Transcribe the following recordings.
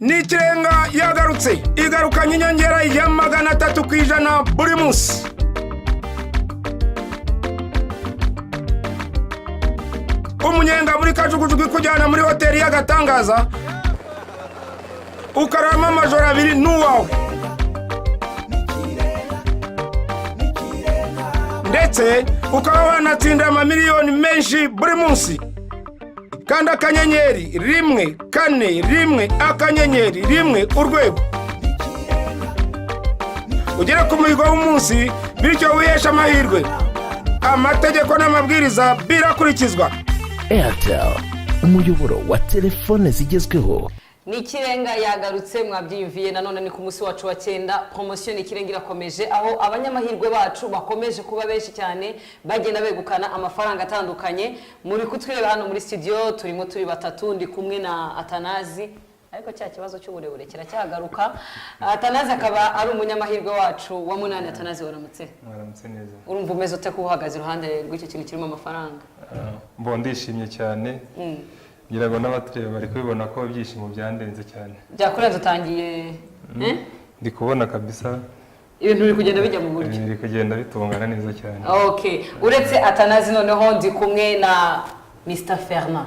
Ikirenga yagarutse igarukanye inyongera ya 300 kwijana buri munsi. Umunyenga muri kajugujugu kujyana muri hoteli y'agatangaza ukarama amajoro 2 n'uwawe, ndetse ukaba wanatsinda amamiliyoni menshi buri munsi. Kandi akanyenyeri 141 akanyenyeri 1 urwego ugera ku muhigo w'umunsi, bityo wihesha amahirwe. Amategeko n'amabwiriza birakurikizwa. Airtel, umuyoboro wa telefone zigezweho. Ikirenga yagarutse mwabyiyumviye, nanone ni ku munsi wacu wa 9. Promotion Ikirenga irakomeje, aho abanyamahirwe bacu bakomeje kuba benshi cyane bagenda begukana amafaranga atandukanye. Muri kutwireba hano muri studio turimo turi batatu, ndi kumwe na Athanase, ariko cya kibazo cy'uburebure kiracyagaruka. Athanase akaba ari umunyamahirwe wacu wa 8. Athanase, waramutse? Waramutse neza. Urumva umeze ute kuhagaze iruhande rw'icyo kintu kirimo amafaranga? Ndishimye cyane. Ngira ngo n'abatureba bari kubibona ko byishimo byandenze cyane. Byakurenze utangiye Ndi kubona kabisa ibintu biri kugenda bijya mu buryo. Biri kugenda bitungana neza cyane. Okay, uretse Athanase noneho ndi kumwe na Mr. Fernand.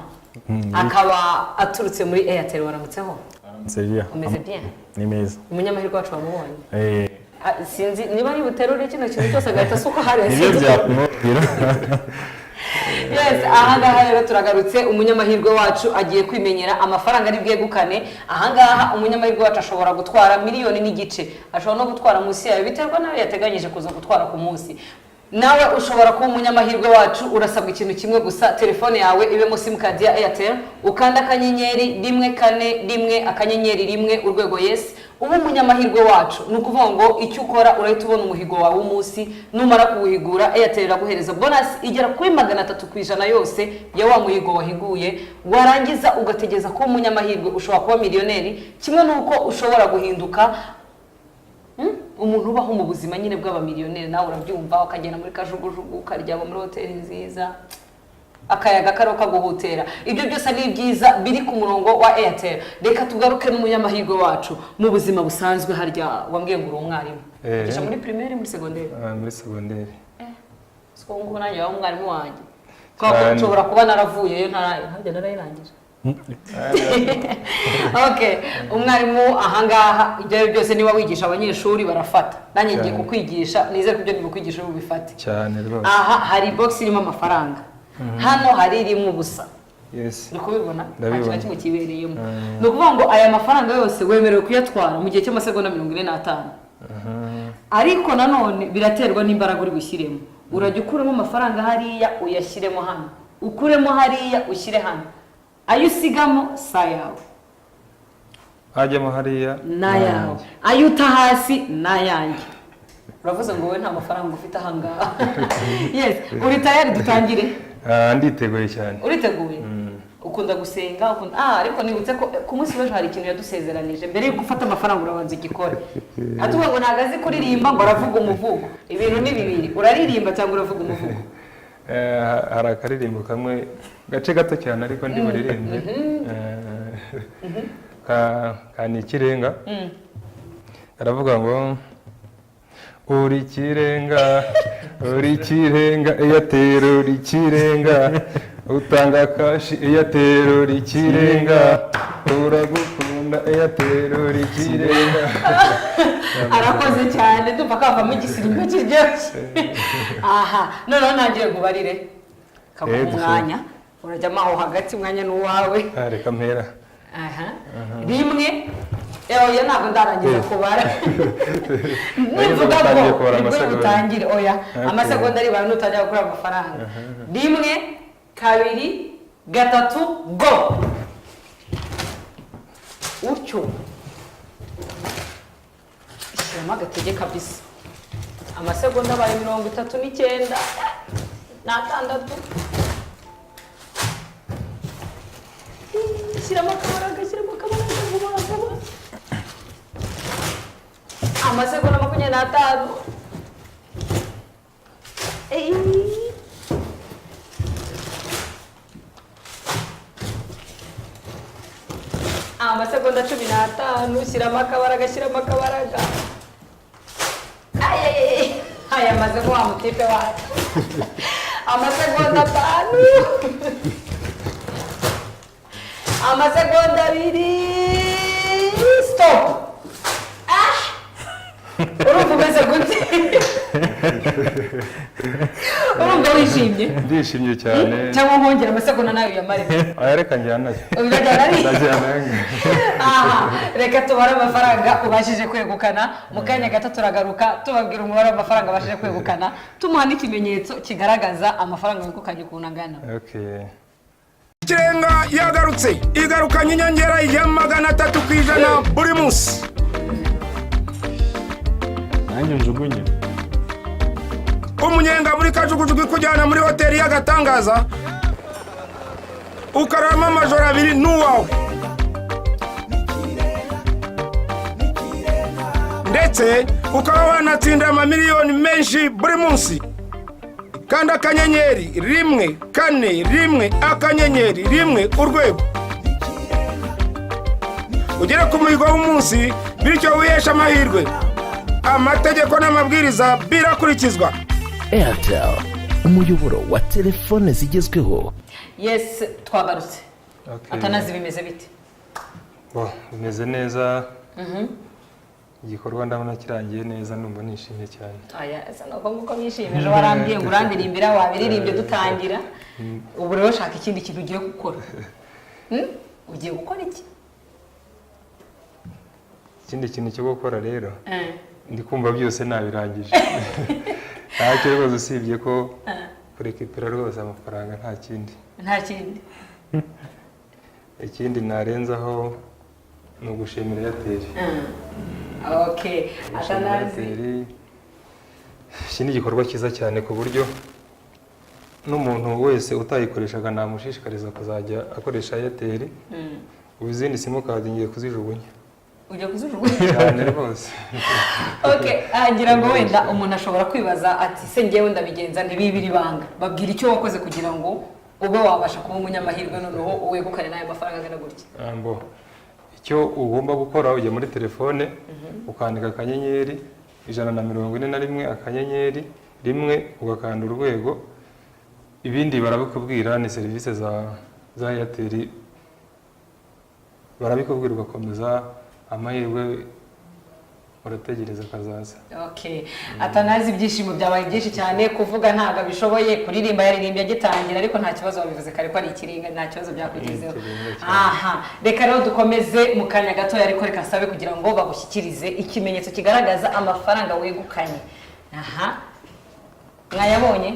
Akaba aturutse muri Airtel, waramutseho? Sevilla. Umeze bien? Ni meza. Umunyamahirwe wacu wamubonye? Sinzi niba ari buterure kino kintu cyose agahita suko hari. Nibyo byakumubwira. Yes, ahangaha rero turagarutse. Umunyamahirwe wacu agiye kwimenyera amafaranga ari bwegukane. Ahangaha umunyamahirwe wacu ashobora gutwara miliyoni n'igice, ashobora no gutwara munsi yayo, biterwa nawe yateganyije kuza gutwara ku munsi. Nawe ushobora kuba umunyamahirwe wacu. Urasabwa ikintu kimwe gusa, telefone yawe ibemo simcard ya Airtel, ukanda akanyenyeri 141 akanyenyeri 1 urwego yes, ubu umunyamahirwe wacu. Nukuvuga ngo icyo ukora urahita ubona umuhigo wawe w'umunsi. Numara kuwuhigura, Airtel iraguhereza bonus igera kuri 300 kwijana yose ya wa muhigo wahiguye. Warangiza ugategeza ko umunyamahirwe ushobora kuba miliyoneri, kimwe nuko ushobora guhinduka umuntu ubaho mu buzima nyine bw'aba miliyoneri. Nawe urabyumva, ukagenda muri kajugujugu, ukaryama muri hoteli nziza, akayaga karoka guhutera. Ibyo byose ni byiza biri ku murongo wa Airtel. Reka tugaruke n'umunyamahirwe wacu mu buzima busanzwe. Harya wambwiye ngo uri umwarimu, ugisha muri primaire, muri secondaire? Muri secondaire. Siko ngo nanjye wa umwarimu wanjye, kwa ko nshobora kuba naravuyeyo ntajya narayirangije. Okay, umwarimu ahangaha ibyo byose niba wigisha abanyeshuri barafata. Nanjye ngiye kukwigisha, nizere ko ibyo ndikwigisha ubifate cyane rwose. Aha hari box irimo amafaranga. Hano hari irimo ubusa. Yes. Ndikubibona? Nta kintu kibereyemo. Nukuvuga ngo aya mafaranga yose wemerewe kuyatwara mu gihe cy'amasegonda 45. Ariko nanone biraterwa n'imbaraga uri gushyiremo. Urajya ukuramo amafaranga hariya uyashyiremo hano, ukuremo hariya ushyire hano. Ayo usigamo sa yawe, ajyamo hariya na yawe. Ayo uta hasi na yanjye. Uravuze ngo wowe nta mafaranga ufite ahangaha. Yes, uri tayari dutangire? Nditeguye cyane. Uriteguye? Ukunda gusenga, ariko nibutse ko ku munsi w'ejo hari ikintu yadusezeranije mbere yo gufata amafaranga urabanza igikore. Atuvuga ngo ntagazi kuririmba ngo aravuga umuvugo. Ibintu ni bibiri, uraririmba cyangwa uravuga umuvugo? Hari akaririmbo kamwe gace gato cyane ariko ndi buririmbe. Ka Ikirenga. Aravuga ngo uri Ikirenga, uri Ikirenga, Airtel uri Ikirenga, utanga kashi Airtel uri Ikirenga, uragukunda Airtel uri Ikirenga. Arakoze cyane, ndumva kavamo igisirimbo kiryoshye. Aha, none ntagiye kubarire kaguha umwanya, urajyamo aho hagati, umwanya n'uwawe. Reka mpera. Rimwe, oya ntabwo ndarangiza kubara. Nivuga ko nibwo utangire, oya amasegonda ari bantu utajya gukora amafaranga. 1, 2, 3, go. Utyo ishyiramo agatege kabisa. Amasegonda abaye 39 n'atandatu. Shyiramo akabaraga, shyiramo akabaraga, vuba. Amasegonda 25. amasegonda 15 shyiramo akabaraga aya maze ko amutipe wacu amasegonda 5 amasegonda 2 stop urumva umeze gute urumva wishimye ndishimye cyane cyangwa nkongera amasegonda nayo yamarimo reka njyana aha reka tubare amafaranga ubashije kwegukana mu kanya gato turagaruka tubabwira umubare w'amafaranga ubashije kwegukana tumuha n'ikimenyetso kigaragaza amafaranga wegukanye ukuntu angana. Ikirenga yagarutse igarukanye inyongera ya 300 kwijana buri munsi. nanjye njugunye umunyenga muri kajugujugu kujyana muri hoteli y'agatangaza ukarama amajoro 2 n'uwawe ndetse ukaba wanatsinda amamiliyoni menshi buri munsi kandi akanyenyeri 1 4 1 akanyenyeri 1 urwego ugere ku muhigo w'umunsi bityo wihesha amahirwe amategeko n'amabwiriza birakurikizwa. Airtel, umuyoboro wa telefone zigezweho. Yes, twagarutse. Atanaze bimeze bite? Bimeze neza. Igikorwa ndabona kirangiye neza numva nishimye cyane. Asa nuko nishimije warambwiye ngo urandirimbira wabiririmbye dutangira. Ubu rero shaka ikindi kintu ugiye gukora. Ugiye gukora iki? Ikindi kintu cyo gukora rero. Ndi kumva byose nabirangije. Ntacyo rwose usibye ko kurekipera rwose amafaranga nta kindi. Ikindi narenzaho ni ugushimira Airtel. Okay, Atanaze. Iki ni igikorwa cyiza cyane ku buryo n'umuntu wese utayikoreshaga namushishikariza kuzajya akoresha Airtel. Ubizindi simukadi ngiye kuzijugunya. Ujya kuzijugunya cyane rwose. Okay, agira ngo wenda umuntu ashobora kwibaza ati se ngewe ndabigenza ntibibiri banga. Babwira icyo wakoze kugira ngo ube wabasha kuba umunyamahirwe noneho uwegukane nayo mafaranga angana gutya. Icyo ugomba gukora ujya muri telefone ukandika akanyenyeri 141 akanyenyeri 1 ugakanda urwego. Ibindi barabikubwira ni serivisi za Airtel barabikubwira ugakomeza amahirwe urategereza kazaza. Okay, Atanaze ibyishimo byabaye byinshi cyane kuvuga ntaga bishoboye kuririmba yaririmbye agitangira ariko nta kibazo wabivuze kare ko ari Ikirenga nta kibazo byakugezeho. Aha, reka rero dukomeze mu kanya gato ariko reka sabe kugira ngo bagushyikirize ikimenyetso kigaragaza amafaranga wegukanye. Aha, mwayabonye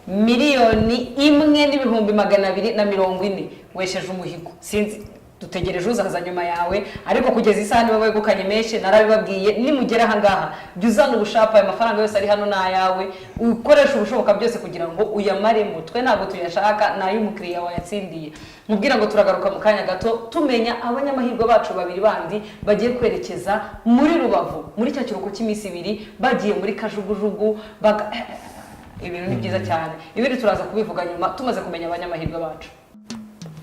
miliyoni 1,240 wesheje umuhigo. Sinzi dutegereje uzaza nyuma yawe ariko kugeza isaha niba wegukanye menshi narabibabwiye nimugera hangaha juzana ubushapa amafaranga yose ari hano na yawe ukoresha ubushoboka byose kugira ngo uyamare mutwe ntabwo tuyashaka nayo umukiriya wayatsindiye. Mubwira ngo turagaruka mu kanya gato tumenya abanyamahirwe bacu babiri bandi bagiye kwerekeza muri Rubavu muri cya kiruko cy'iminsi 2 bagiye muri kajugujugu ibintu ni byiza cyane. Ibindi turaza kubivuga nyuma tumaze kumenya abanyamahirwe bacu.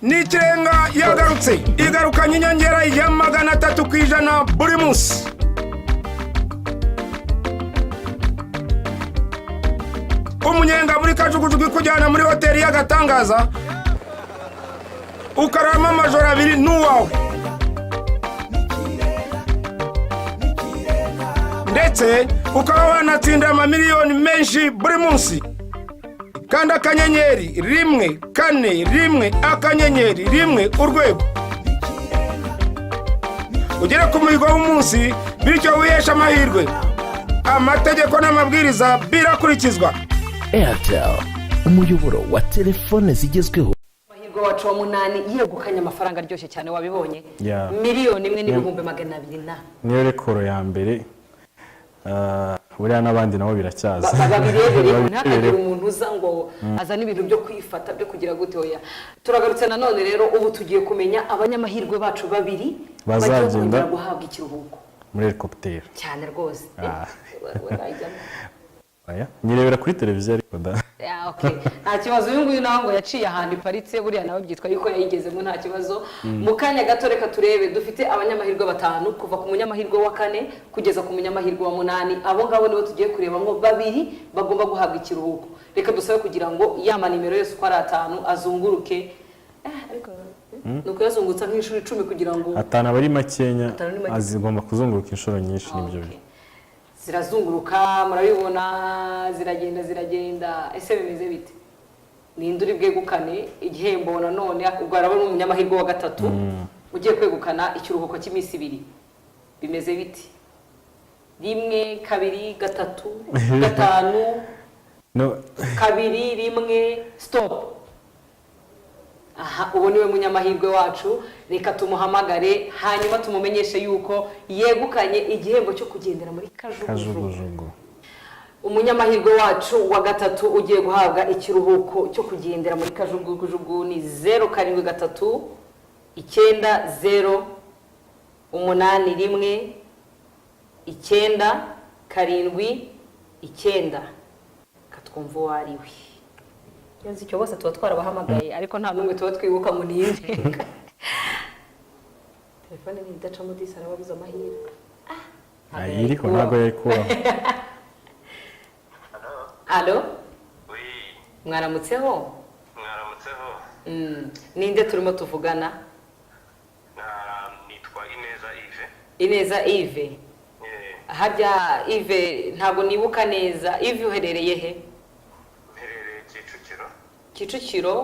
Ikirenga yagarutse igarukanye inyongera ya 300 kwijana buri munsi. umunyenga muri kajugujugu kujyana muri hoteli y'agatangaza ukarama amajoro 2 n'uwawe ndetse ukaba wanatsinda amamiliyoni menshi buri munsi kandi akanyenyeri 1 4 1 akanyenyeri 1 urwego ugere ku muhigo w'umunsi bityo wihesha amahirwe amategeko n'amabwiriza birakurikizwa. Airtel, umuyoboro wa telefone zigezweho. Amahirwe wacu wa 8 yegukanye amafaranga aryoshye cyane wabibonye. Miliyoni 1,240 niyo rekoro ya mbere. Buriya n'abandi nabo biracyaza. Babirebe ntakagira umuntu uza ngo azana ibintu byo kwifata byo kugira gute oya. Turagarutse nanone rero ubu tugiye kumenya abanyamahirwe bacu babiri bazagenda guhabwa ikiruhuko muri helicopter. Cyane rwose. aya nirebera kuri televiziyo ariko da okay nta kibazo uyu nguyu nawe ngo yaciye ahantu iparitse buriya nawe byitwa yuko yayigezemo nta kibazo mu kanya gato reka turebe dufite abanyamahirwe batanu kuva ku munyamahirwe wa 4 kugeza ku munyamahirwe wa 8 abo ngabo nibo tugiye kureba ngo babiri bagomba guhabwa ikiruhuko reka dusabe kugira ngo yama nimero yose uko ari 5 azunguruke ariko nuko yazungutsa nk'ishuri 10 kugira ngo atana bari makenya azigomba kuzunguruka inshuro nyinshi nibyo zirazunguruka murabibona ziragenda ese bimeze bite ninduri bwegukane igihembo nanone ubwo araba n'umunyamahirwe wa 3 ugiye kwegukana ikiruhuko cy'iminsi 2 bimeze bite 1 2 3 5 no 2 1 stop aha ubu niwe munyamahirwe wacu reka tumuhamagare hanyuma tumumenyeshe yuko yegukanye igihembo cyo kugendera muri kajugujugu umunyamahirwe wacu wa 3 ugiye guhabwa ikiruhuko cyo kugendera muri kajugujugu ni 073 90 81 9 7 9 katwumva wariwe yanzi icyo bose tuba twarabahamagaye ariko nta numwe tuba twibuka mu ninde telefone ni idacamo disara babuza amahirwe ayiri ko ntago yakura Allo Oui mwaramutseho ninde turimo tuvugana nitwa Ineza Yves harya Yves ntabwo nibuka neza Yves uherereye he Kicukiro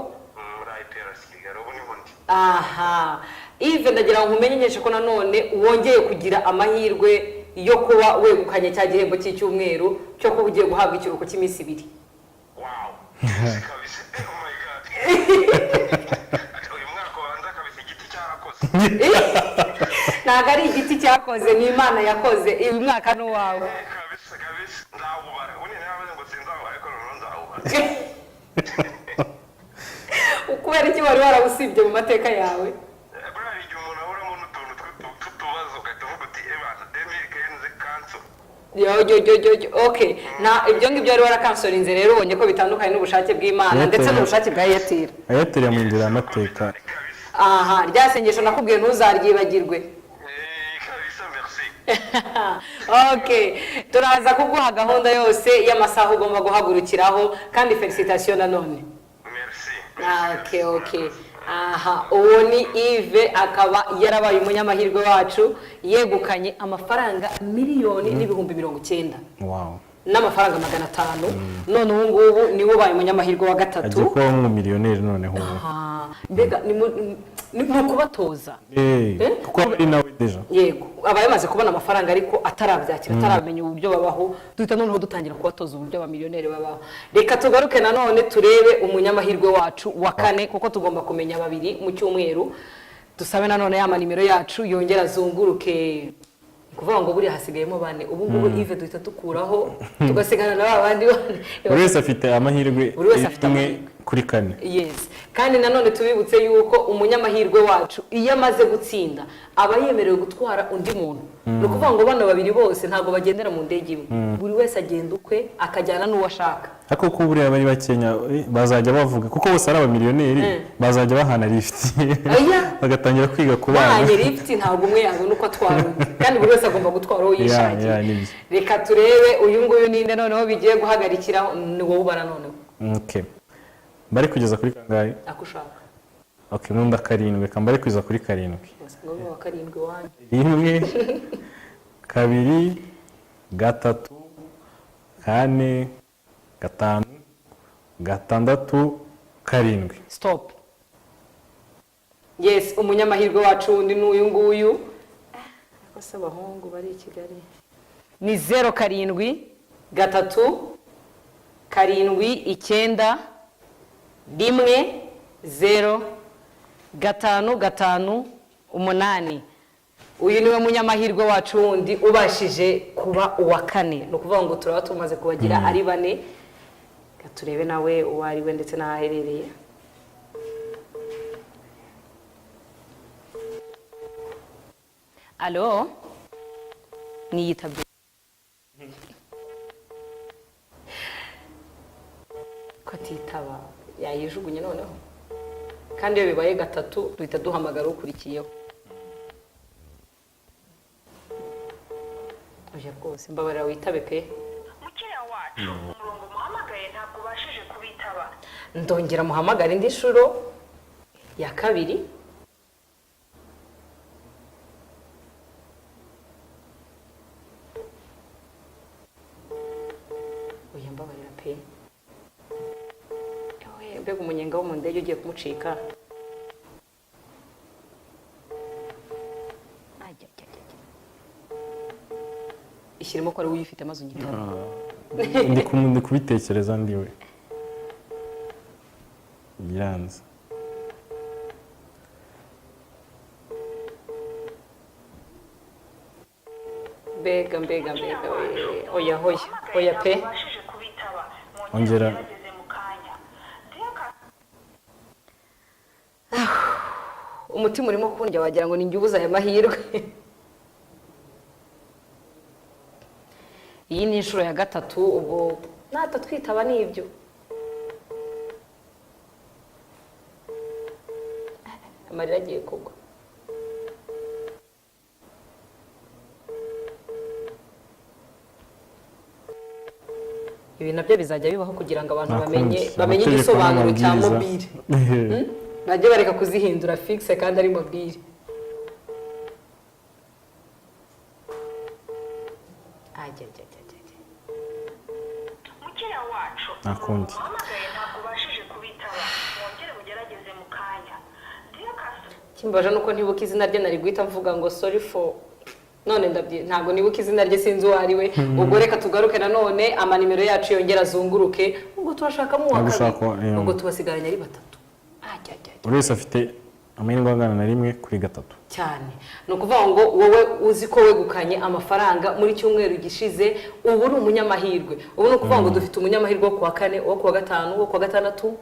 muri IPRC ubu ni bundi aha Yves ndagira ngo nkumenyeshe ko nanone wongeye kugira amahirwe yo kuba wegukanye cya gihembo cy'icyumweru cyo kuba ugiye guhabwa ikiruhuko cy'iminsi 2 wow kabisa oh my god uyu mwaka wanza kabisa igiti cyarakoze ntago ari igiti cyakoze ni Imana yakoze uyu mwaka ni wawe kabisa ndawubara ubu nawe ngo sinzawubara ariko nzawubara ukubera iki wari warabusibye mu mateka yawe buriya igihe umuntu ahuramo n'utuntu tw'utubazo ugahita uvuga uti ebana demikenze kanso okay na ibyo ngibyo wari warakansorinze rero ubonye ko bitandukanye n'ubushake bw'Imana ndetse n'ubushake bwa Airtel yamwindira amateka aha ryasengesho nakubwiye ntuzaryibagirwe kabisa merci okay turaza kuguha gahunda yose y'amasaha ugomba guhagurukiraho kandi felicitation nanone okay aha uwo ni Yves akaba yarabaye umunyamahirwe wacu yegukanye amafaranga miliyoni n'ibihumbi 90 wow n'amafaranga 500 none ubu ngubu niwe ubaye umunyamahirwe wa 3 agiye kuba mu miliyoneri noneho mbega ni kubatoza kuko ari nawe deja yego aba yamaze kubona amafaranga ariko atarabyakira ataramenya uburyo babaho duhita noneho dutangira kubatoza uburyo abamiliyoneri babaho reka tugaruke nanone turebe umunyamahirwe wacu wa 4 kuko tugomba kumenya babiri mu cyumweru dusabe nanone ya manimero yacu yongera azunguruke kuvuga ngo buri hasigayemo 4 ubu ngubu Yves duhita tukuraho tugasigana na babandi buri wese afite amahirwe kuri 4 yes kandi nanone tubibutse yuko umunyamahirwe wacu iyo amaze gutsinda aba yemerewe gutwara undi muntu no kuvuga ngo bano babiri bose ntago bagendera mu ndege imwe buri wese agenda ukwe akajyana n'uwo ashaka ariko ko buri abari bakenya bazajya bavuga kuko bose ari abamiliyoneri bazajya bahana lift bagatangira kwiga kubana bahanye lift ntago umwe yabona uko atwara kandi buri wese agomba gutwara uwo yishakiye reka turebe uyu nguyu ninde noneho bigiye guhagarikira ni wowe ubara noneho okay bari kugeza kuri kangahe akushaka okay nunda 7 kambari kugeza kuri 7 ngo wa 7 wanyu 1 2 3 4 5 6 7 stop yes umunyamahirwe wacu undi n'uyu nguyu akose abahungu bari i Kigali ni 07 3 7 9 1 0 5 8 uyu niwe munyamahirwe wacu wundi ubashije kuba uwa 4 no kuvuga ngo turaba tumaze kubagira ari 4 turebe nawe uwari we ndetse n'ahaherereye Allo niyitabye nayijugunye noneho kandi iyo bibaye gatatu duhita duhamagara ukurikiyeho oya rwose mbabarira witabe pe mukiriya wacu umurongo muhamagaye ntabwo ubashije kubitaba ndongera muhamagara indi nshuro ya kabiri oya mbabarira pe mbega umunyenga wo mu ndege ugiye kumucika ishyiremo ko ari uyifite maze unyitabe ndi kubitekereza ndiwe biranze mbega oya oya pe ubashije kubitaba ongera mwongere mu kanya umutima urimo kundya wagira ngo ninjye ubuze aya mahirwe iyi ni inshuro ya gatatu ubwo natatwitaba n'ibyo amarira agiye kugwa ibi nabyo bizajya bibaho kugira ngo abantu bamenye igisobanuro cya mobile bajye bareka kuzihindura fixe kandi ari mobile mukiriya wacu nakundi muhamagaye ntabwo ubashije kubitaba mwongere mugerageze mu kanya kimbaje nuko ntibuka izina rye nari guhita mvuga ngo sorry for none ntabwo nibuka izina rye sinzi uwo ari we ubwo reka tugaruke nanone amanimero yacu yongera azunguruke ubwo turashakamo uwa kabiri ubwo tubasigaranye ari batatu buri wese afite amahirwe angana na rimwe kuri gatatu cyane ni ukuvuga ngo wowe uzi ko wegukanye amafaranga muri cyumweru gishize ubu ni umunyamahirwe ubu ni ukuvuga ngo dufite umunyamahirwe wo kuwa kane uwo kuwa gatanu uwo kuwa gatandatu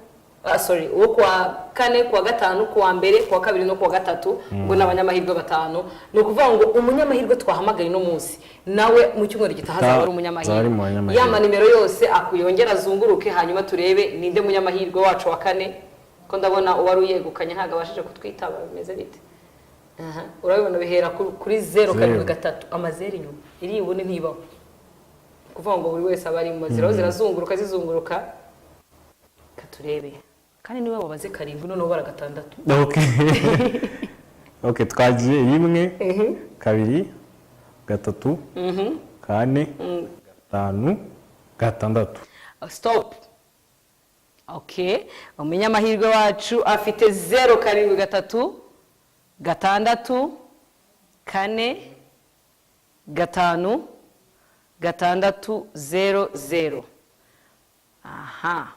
uwo kuwa kane kuwa gatanu kuwa mbere kuwa kabiri no kuwa gatatu ngo ni abanyamahirwe batanu ni ukuvuga ngo umunyamahirwe twahamagaye uno munsi nawe mu cyumweru gitaha azaba ari umunyamahirwe ya manimero yose akuyongera azunguruke hanyuma turebe ninde munyamahirwe wacu wa kane ko ndabona uwari uyegukanye ntabwo abashije kutwitaba bimeze bite urabibona bihera kuri 0,3 amazero inyuma iri ibone ntibaho kuvuga ngo buri wese aba ari mu mazero zirazunguruka zizunguruka katurebe kandi niwe wabaze karindwi none ubara gatandatu okay twagiye rimwe kabiri gatatu kane gatanu gatandatu stop okay umunyamahirwe wacu afite 0,3 gatandatu kane gatanu gatandatu 00 aha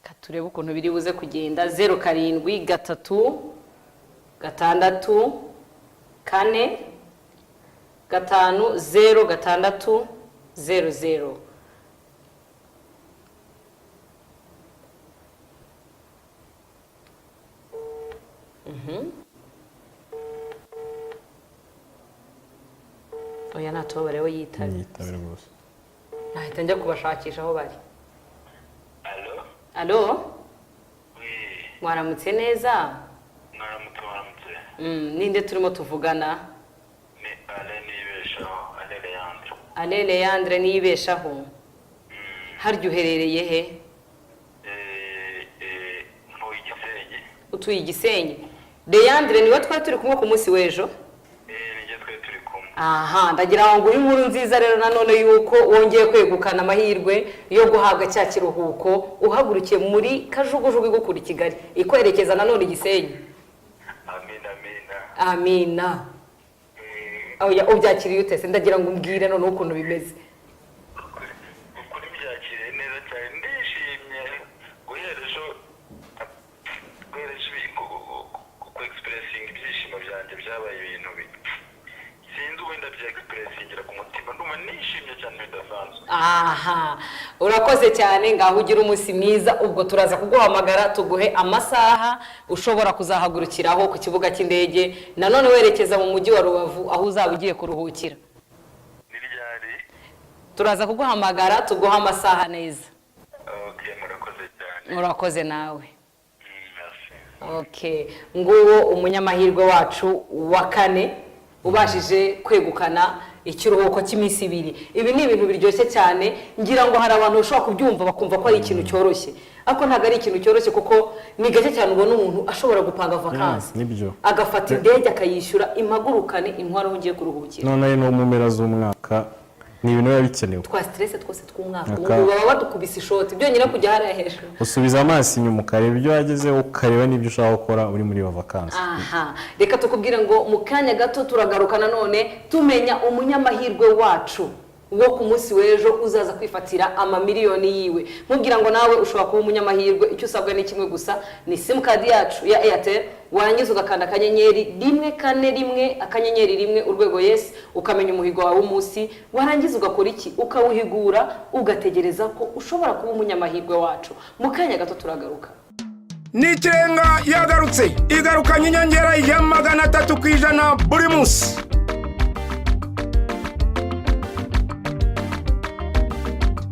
katurebe ukuntu biri buze kugenda 0,3 gatandatu kane gatanu 0 gatandatu 00 oya natobare we yitabye rwose nahita njya kubashakisha aho bari Alo? alo Oui, mwaramutse neza mwaramutse. ninde turimo tuvugana Ni Ale nibeshaho, Ale Leandre. Ale Leandre nibeshaho harya uherereye he Ntuye Gisenyi. utuye Igisenyi Leandre niwe twari turi kumwe ku munsi w'ejo Nijye twari turi kumwe. aha ndagira ngo inkuru nziza rero nanone yuko wongeye kwegukana amahirwe yo guhabwa cya kiruhuko uhagurukiye muri kajugujugu igukura i Kigali ikwerekeza nanone Igisenyi Amina, amina. amina oya ubyakiriye utese ndagira ngo umbwire none ukuntu bimeze Ukuri byakiriye neza cyane ndishimye guherejo ku expressinga ibyishimo byanjye byabaye ibintu sinzi uwenda bya expressingira ku mutima ndumva nishimye cyane bidasanzwe. aha urakoze cyane ngaho ugira umunsi mwiza ubwo turaza kuguhamagara tuguhe amasaha ushobora kuzahagurukiraho ku kibuga cy'indege nanone werekeza mu mujyi wa Rubavu aho uzaba ugiye kuruhukira Ni ryari? turaza kuguhamagara tuguha amasaha neza. Okay, murakoze cyane. Murakoze nawe. Merci. Okay, nguwo umunyamahirwe wacu wa kane ubashije kwegukana ikiruhuko cy'iminsi 2. Ibi ni ibintu biryoshye cyane, ngira ngo hari abantu bashobora kubyumva bakumva ko ari ikintu cyoroshye. Ako ntago ari ikintu cyoroshye kuko ni gake cyane ubona umuntu ashobora gupanga vacances. Nibyo. Agafata indege akayishyura impagurukane intwaro ngiye kuruhukira. None no mu mpera z'umwaka ni ibintu biba bikenewe. Twa stress twose tw'umwaka. Ubu baba badukubise ishoti. Byo nyine kujya hariya hejuru. Usubiza amaso inyuma ukareba ibyo wagezeho ukareba n'ibyo ushaka gukora uri muri vacances. Aha. Reka tukubwire ngo mu kanya gato turagaruka nanone tumenya umunyamahirwe wacu wo ku munsi w'ejo uzaza kwifatira amamiliyoni yiwe. Mubwira ngo nawe ushobora kuba umunyamahirwe, icyo usabwa ni kimwe gusa, ni sim card yacu ya Airtel, warangiza ugakanda akanyenyeri 141 akanyenyeri 1 urwego yes, ukamenya umuhigo wawe w'umunsi, warangiza ugakora iki, ukawuhigura, ugategereza ko ushobora kuba umunyamahirwe wacu. Mu kanya gato turagaruka. Ikirenga yagarutse, igarukanye inyongera ya 300% buri munsi.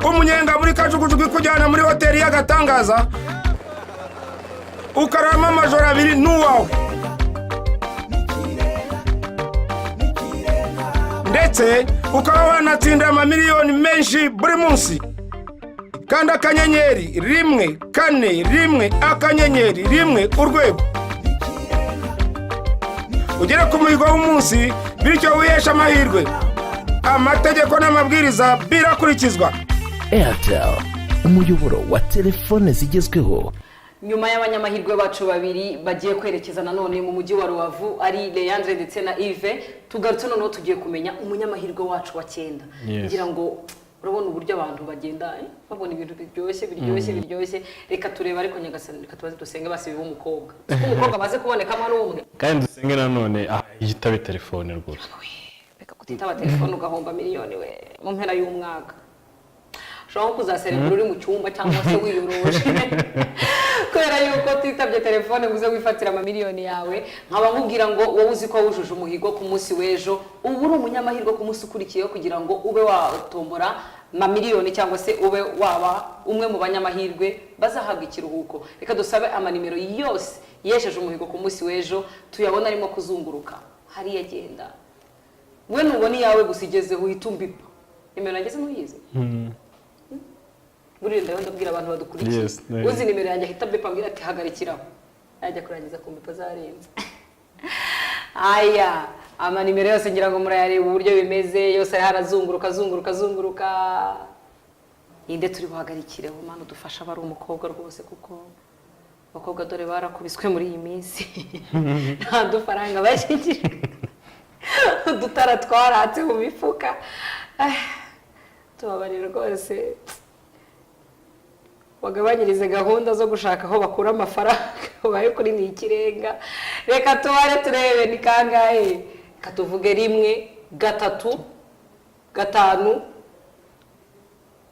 Umunyenga buri kajugujugu kujyana muri hoteli y'agatangaza, ukarama amajoro 2 n'uwawe, ndetse ukaba wanatsinda amamiliyoni menshi buri munsi. Kanda akanyenyeri 141 akanyenyeri 1 urwego, ugere ku muhigo w'umunsi, bityo wihesha amahirwe. Amategeko n'amabwiriza birakurikizwa. Airtel, umuyoboro wa telefone zigezweho. Nyuma y'abanyamahirwe bacu babiri bagiye kwerekeza nanone mu mujyi wa Rubavu ari Leandre ndetse na Yves, tugarutse noneho tugiye kumenya umunyamahirwe wacu wa 9. Ngira ngo urabona uburyo abantu bagenda babona ibintu biryoshye. Reka tureba ariko nyagasani, reka tubaze dusenge basibe umukobwa. Umukobwa baze kubonekamo ari umwe. Kandi dusenge nanone yitabe telefone rwose. Reka kutitaba telefone ugahomba miliyoni we mu mpera y'umwaka. Shaka kuzaserebura uri mu cyumba cyangwa se wiyoroje. Kubera yuko titabye telefone guze wifatira amamiliyoni yawe, nkaba nkubwira ngo wowe uzi ko wujuje umuhigo ku munsi w'ejo, ubu uri umunyamahirwe ku munsi ukurikiyeho kugira ngo ube watombora amamiliyoni cyangwa se ube waba umwe mu banyamahirwe bazahabwa ikiruhuko. Reka dusabe amanimero yose yesheje umuhigo ku munsi w'ejo tuyabona arimo kuzunguruka. Hari yagenda. We nubona yawe gusigeze uhita umbipa. Nimero ngeze muyize. Buri ndabwira abantu badukurikiye. Uzi nimero yanjye ahita bepa mbwira ati hagarikiraho. Ajya kurangiza ku mbipa zarenze. Aya, amanimero yose ngira ngo murayareba uburyo bimeze, yose harazunguruka. Inde turi buhagarikireho, Mana dufasha bari umukobwa rwose kuko abakobwa dore barakubiswe muri iyi minsi. Nta dufaranga bashyikije. Udutara twaratse mu mifuka. Tubabarira rwose. Bagabanyirize gahunda zo gushaka aho bakura amafaranga bari kuri Ikirenga. Reka tubare turebe ni kangahe. Katuvuge 1 3 5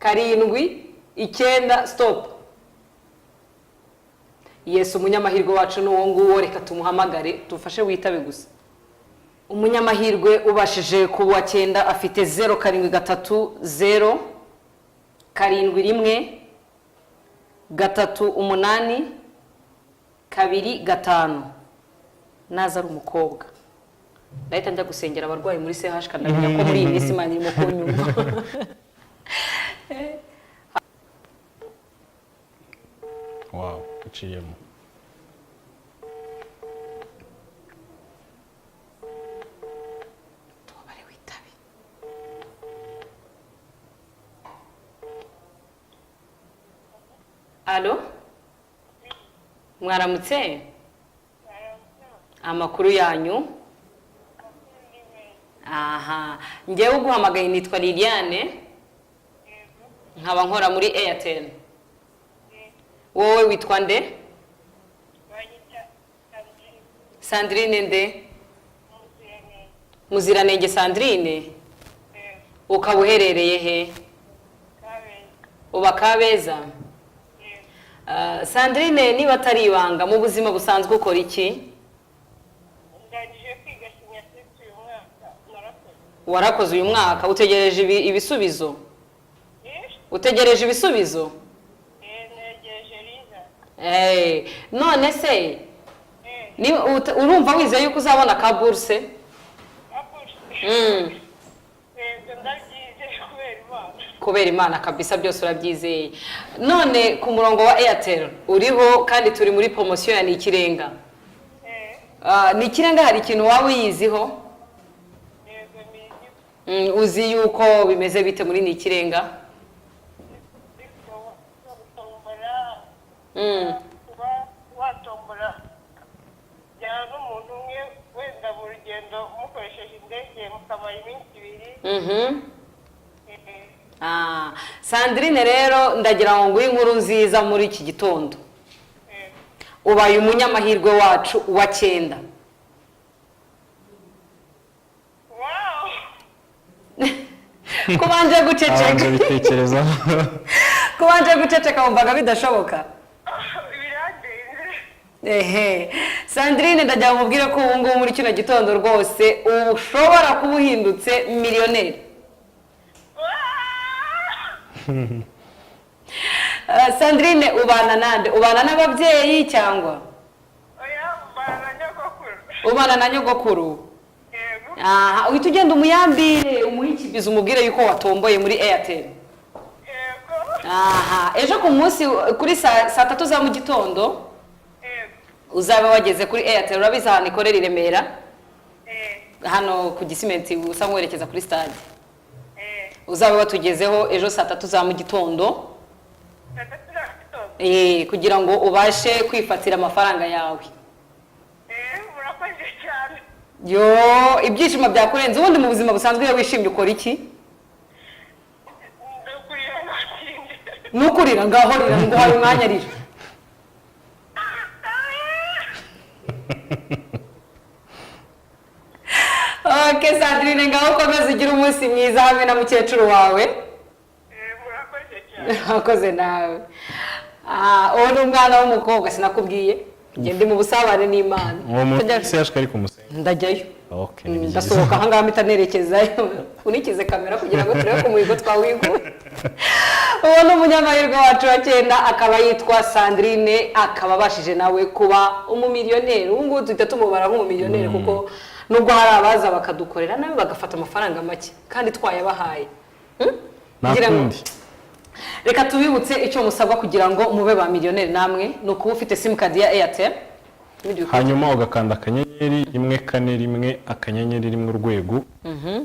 7 9 stop. Yes, umunyamahirwe wacu n'uwo nguwo, reka tumuhamagare tufashe witabe gusa. Umunyamahirwe ubashije kuba 9 afite 0730 71 8 2 5. Naza ari umukobwa. Ndahita njya gusengera abarwayi muri CH kandamenya ko muri iyi minsi Imana irimo kunyumva. Wow, uciyemo. Tubare witabe. Allo? Mwaramutse? Amakuru yanyu? Aha, ngewe uguhamagaye nitwa Liliane. Nkaba nkora muri Airtel. Wowe witwa nde? Sandrine nde? Muziranenge Sandrine? Ukaba uherereye he? Uba Kabeza? Sandrine, niba atari ibanga mu buzima busanzwe ukora iki? Warakoze uyu mwaka, utegereje ibisubizo? utegereje ibisubizo negereje Liza. none se urumva wizeye yuko uzabona ka buruse kubera Imana kabisa byose urabyizeye. None ku murongo wa Airtel uriho kandi turi muri promotion ya Ikirenga. Ikirenga hari ikintu waba uyiziho? Uzi yuko bimeze bite muri Ikirenga? Watombora jyana n'umuntu umwe wenda mu rugendo mukoresheje indege mukamara iminsi 2. Sandrine rero ndagira ngo nguhe inkuru nziza muri iki gitondo. Ubaye umunyamahirwe wacu wa 9. Kubanje guceceka bitekereza kubanje guceceka wumvaga bidashoboka. Sandrine ndagira ngo mubwire ko ubu ngubu muri kino gitondo rwose ushobora kuba uhindutse miliyoneri. Sandrine ubana nande? Ubana n'ababyeyi cyangwa? Ubana na nyogokuru. Uhita ugenda umuyambire umuhikibiza umubwire yuko watomboye muri Airtel. Ejo ku munsi kuri saa 3 za mu gitondo uzaba wageze kuri Airtel. Urabizi ahantu ikorera i Remera, hano ku Gisimenti usa mwerekeza kuri stade. Uzaba watugezeho ejo saa 3 za mu gitondo kugira ngo ubashe kwifatira amafaranga yawe. Murakoze cyane. Yo, ibyishimo byakurenze. Ubundi mu buzima busanzwe iyo wishimye ukora iki? Nukurira ngaho rira ngo hari umwanya rira. Okay, Sandrine ngaho komeza ugira umunsi mwiza hamwe na mukecuru wawe. Murakoze cyane. Akoze nawe. Uwo ni umwana w'umukobwa sinakubwiye. Ngende mu busabane n'Imana. Uwo munsi yashaka ari kumusenga. Ndajyayo. Okay. Ndasohoka ahangaha mitanerekezayo. Unikize kamera kugira ngo turebe ko muhigo twawiguye. Uwo ni umunyamahirwe wacu wa 9 akaba yitwa Sandrine, akaba bashije nawe kuba umumiliyoneri. Ubu ngubu duhita tumubara nk'umumiliyoneri kuko nubwo hari abaza bakadukorera nawe bagafata amafaranga make kandi twayabahaye. Reka tubibutse icyo musabwa kugira ngo mube ba miliyoneri namwe no kuba ufite sim card ya Airtel. Hanyuma ugakanda akanyenyeri 141 akanyenyeri 1 urwego.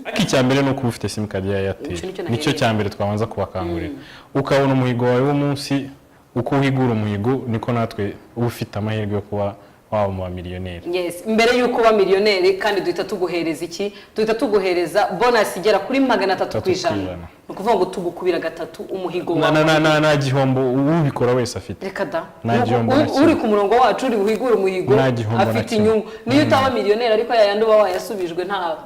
Ariko icyambere no kuba ufite sim card ya Airtel. Nicyo cyambere twabanza kubakangurira. Ukabona umuhigo wawe w'umunsi uko uhigura umuhigo niko natwe uba ufite amahirwe yo kuba waba mu miliyoneri. Yes, mbere yuko ba miliyoneri kandi duhita tuguhereza iki? Duhita tuguhereza bonus igera kuri 300%. Nukuvuga ngo tugukubira 3 umuhigo wawe. Na gihombo ubikora wese afite. Reka da. Uri ku murongo wacu uri buhigura umuhigo afite inyungu. Niyo utaba miliyoneri ariko yayandi uba wayasubijwe nta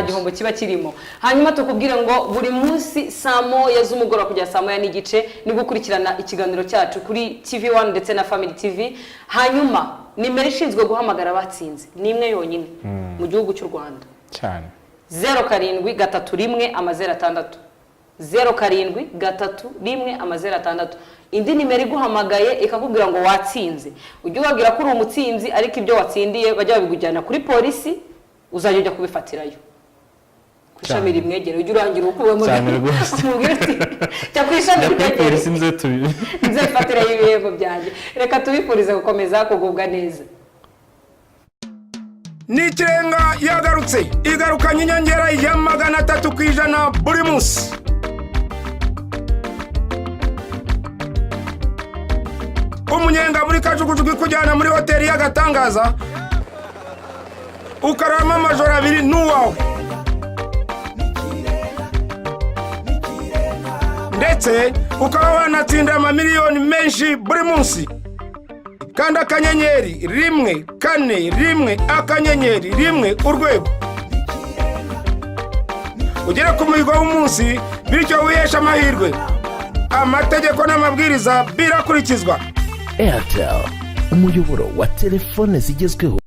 gihombo kiba kirimo. Hanyuma tukubwire ngo buri munsi saa 1 z'umugoroba kujya saa 1 n'igice ni gukurikirana ikiganiro cyacu kuri TV1 ndetse na Family TV. Hanyuma nimero ishinzwe guhamagara batsinze ni imwe yonyine mu gihugu cy'u Rwanda cyane 0731 0731 indi nimero iguhamagaye ikakubwira ngo watsinze. Ujye ubabwira ko uri umutsinzi ariko ibyo watsindiye bajya babigujyana kuri polisi uzajya ujya kubifatirayo kwishami rimwegere. Ujye urangira ukuwe muri cya kwishami rimwegere nzefatira ibihembo byanjye. Reka tubifurize gukomeza kugubwa neza. Ikirenga yagarutse igarukanye inyongera ya 300% buri munsi. Umunyenga muri kajugujugu kujyana muri hoteli y'agatangaza ukarama amajoro 2 n'uwawe, ndetse ukaba wanatsinda amamiliyoni menshi buri munsi. Kandi akanyenyeri 141 akanyenyeri 1 urwego ugere ku muhigo w'umunsi, bityo wihesha amahirwe. Amategeko n'amabwiriza birakurikizwa. Airtel, umuyoboro wa telefone zigezweho.